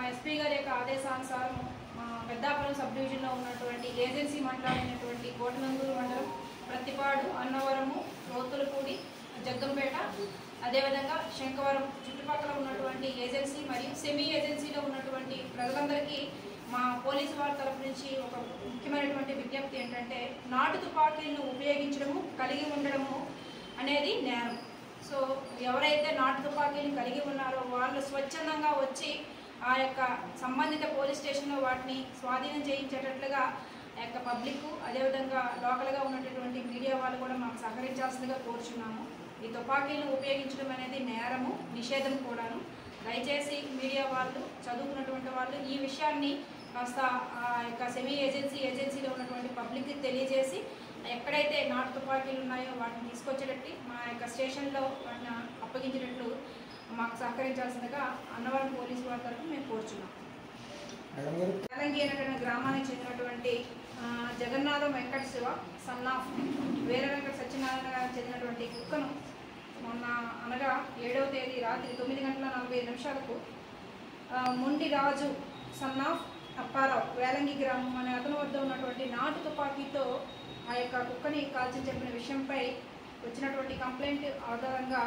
మా ఎస్పీ గారి యొక్క ఆదేశానుసారం మా పెద్దాపురం సబ్ డివిజన్లో ఉన్నటువంటి ఏజెన్సీ మండలమైనటువంటి కోటనందూరు మండలం, ప్రతిపాడు, అన్నవరము, రోతులపూడి, జగ్గంపేట, అదేవిధంగా శంకవరం చుట్టుపక్కల ఉన్నటువంటి ఏజెన్సీ మరియు సెమీ ఏజెన్సీలో ఉన్నటువంటి ప్రజలందరికీ మా పోలీసు వారి తరపు నుంచి ఒక ముఖ్యమైనటువంటి విజ్ఞప్తి ఏంటంటే, నాటు తుపాకీలను ఉపయోగించడము, కలిగి ఉండడము అనేది నేరం. సో ఎవరైతే నాటు తుపాకీలను కలిగి ఉన్నారో వాళ్ళు స్వచ్ఛందంగా వచ్చి ఆ యొక్క సంబంధిత పోలీస్ స్టేషన్లో వాటిని స్వాధీనం చేయించేటట్లుగా ఆ యొక్క పబ్లిక్, అదేవిధంగా లోకల్గా ఉన్నటువంటి మీడియా వాళ్ళు కూడా మాకు సహకరించాల్సిందిగా కోరుచున్నాము. ఈ తుపాకీలను ఉపయోగించడం అనేది నేరము, నిషేధం కూడాను. దయచేసి మీడియా వాళ్ళు, చదువుకున్నటువంటి వాళ్ళు ఈ విషయాన్ని కాస్త ఆ యొక్క సెమీ ఏజెన్సీలో ఉన్నటువంటి పబ్లిక్కి తెలియజేసి ఎక్కడైతే నాటు తుపాకీలు ఉన్నాయో వాటిని తీసుకొచ్చేటట్టు మా యొక్క స్టేషన్లో వాటిని అప్పగించేటట్లు మాకు సహకరించాల్సిందిగా అన్నవరం పోలీసు వారి తరఫున మేము కోరుచున్నాం. వేలంగి అనే గ్రామానికి చెందినటువంటి జగన్నాథం వెంకట శివ సన్ ఆఫ్ వీర వెంకట సత్యనారాయణ గారికి చెందినటువంటి కుక్కను మొన్న అనగా 7వ తేదీ రాత్రి 9:45 మొండి రాజు సన్ ఆఫ్ అప్పారావు వేలంగి గ్రామం అనే అతని వద్ద ఉన్నటువంటి నాటు తుపాకీతో ఆ యొక్క కుక్కని కాల్చి చెప్పిన విషయంపై వచ్చినటువంటి కంప్లైంట్ ఆధారంగా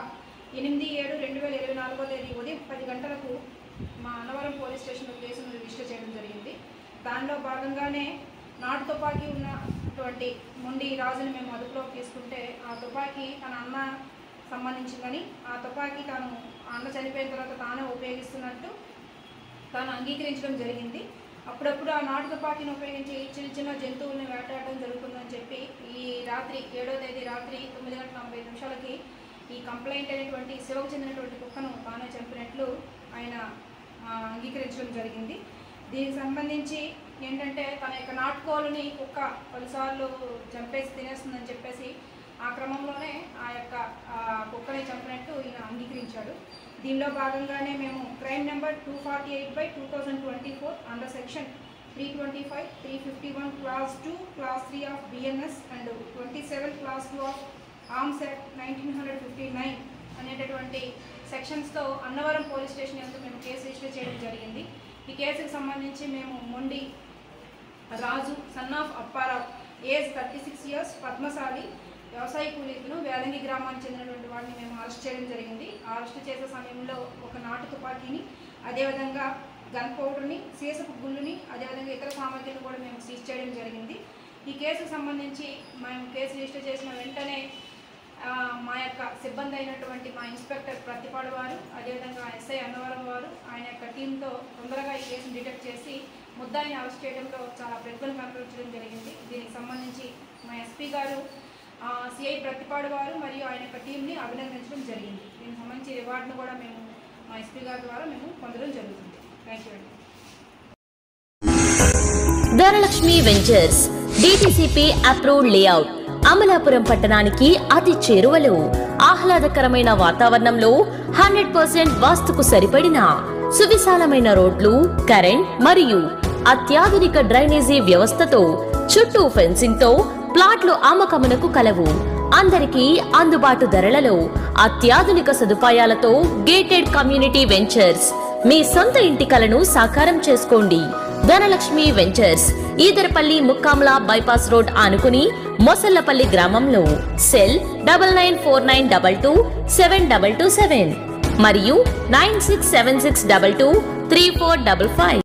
8/7/2024 తేదీ ఉదయం 10 గంటలకు మా అన్నవరం పోలీస్ స్టేషన్లో కేసును రిజిస్టర్ చేయడం జరిగింది. దానిలో భాగంగానే నాటు తుపాకీ ఉన్నటువంటి మొండి రాజుని మేము అదుపులోకి తీసుకుంటే ఆ తుపాకీ తన అన్న సంబంధించిందని, ఆ తుపాకీ తాను అన్న చనిపోయిన తర్వాత తానే ఉపయోగిస్తున్నట్టు తాను అంగీకరించడం జరిగింది. అప్పుడప్పుడు ఆ నాటు తుపాకీని ఉపయోగించి చిన్న జంతువుల్ని వేటాడడం జరుగుతుందని చెప్పి ఈ రాత్రి 7వ తేదీ రాత్రి 9:45 ఈ కంప్లైంట్ అనేటువంటి శివకు చెందినటువంటి కుక్కను తానే చంపినట్లు ఆయన అంగీకరించడం జరిగింది. దీనికి సంబంధించి ఏంటంటే తన యొక్క నాటుకోలుని కుక్క 10 సార్లు చంపేసి తినేస్తుందని చెప్పేసి ఆ క్రమంలోనే ఆ యొక్క కుక్కని చంపినట్టు ఈయన అంగీకరించాడు. దీనిలో భాగంగానే మేము crime number 248/2024 under section 325, 351 class 2, class 3 of BNS and 27 class 2 of arms act 1959 అనేటటువంటి సెక్షన్స్తో అన్నవరం పోలీస్ స్టేషన్ యందు మేము కేసు రిజిస్టర్ చేయడం జరిగింది. ఈ కేసుకు సంబంధించి మేము Mondi Raju son of Apparao age 36 years, Padmashali, వ్యవసాయ కూలీకులు, వేలంగి గ్రామానికి చెందినటువంటి వాడిని మేము అరెస్ట్ చేయడం జరిగింది. అరెస్ట్ చేసే సమయంలో ఒక నాటు తుపాకీని, అదేవిధంగా గన్ పౌడర్ని, సీసపు గుళ్ళుని, అదేవిధంగా ఇతర సామగ్రిని కూడా మేము సీజ్ చేయడం జరిగింది. ఈ కేసుకు సంబంధించి మేము కేసు రిజిస్టర్ చేసిన వెంటనే మా యొక్క సిబ్బంది అయినటువంటి మా ఇన్స్పెక్టర్ ప్రతిపాడు వారు, అదేవిధంగా SI అన్నవరం వారు ఆయన యొక్క టీంతో తొందరగా ఈ కేసును డిటెక్ట్ చేసి ముద్దాయిని అరెస్ట్ చేయడంలో చాలా ప్రతిభను కనపరచడం జరిగింది. దీనికి సంబంధించి మా SP గారు, CI ప్రతిపాడు వారు మరియు ఆయన యొక్క టీంని అభినందించడం జరిగింది. దీనికి సంబంధించి రివార్డును కూడా మేము మా SP గారి ద్వారా మేము పొందడం జరుగుతుంది. థ్యాంక్ యూ అండి. Dhanalakshmi ventures DTCP approved layout, Amalapuram పట్టణానికి అతి చేరువలో, ఆహ్లాదకరమైన వాతావరణంలో 100% వాస్తుకు సరిపడిన సువిశాలమైన రోడ్లు, కరెంట్ మరియు అత్యాధునిక డ్రైనేజీ వ్యవస్థతో, చుట్టూ ఫెన్సింగ్ తో ప్లాట్లు అమ్మకమునకు కలవు. అందరికీ అందుబాటు ధరలలో అత్యాధునిక సదుపాయాలతో గేటెడ్ కమ్యూనిటీ వెంచర్స్. మీ సొంత ఇంటి కలను సాకారం చేసుకోండి. ధనలక్ష్మి వెంచర్స్, ఈదరపల్లి ముక్కామల బైపాస్ రోడ్ ఆనుకుని మొసల్లపల్లి గ్రామంలో. సెల్ 9949227227 మరియు 9676223455.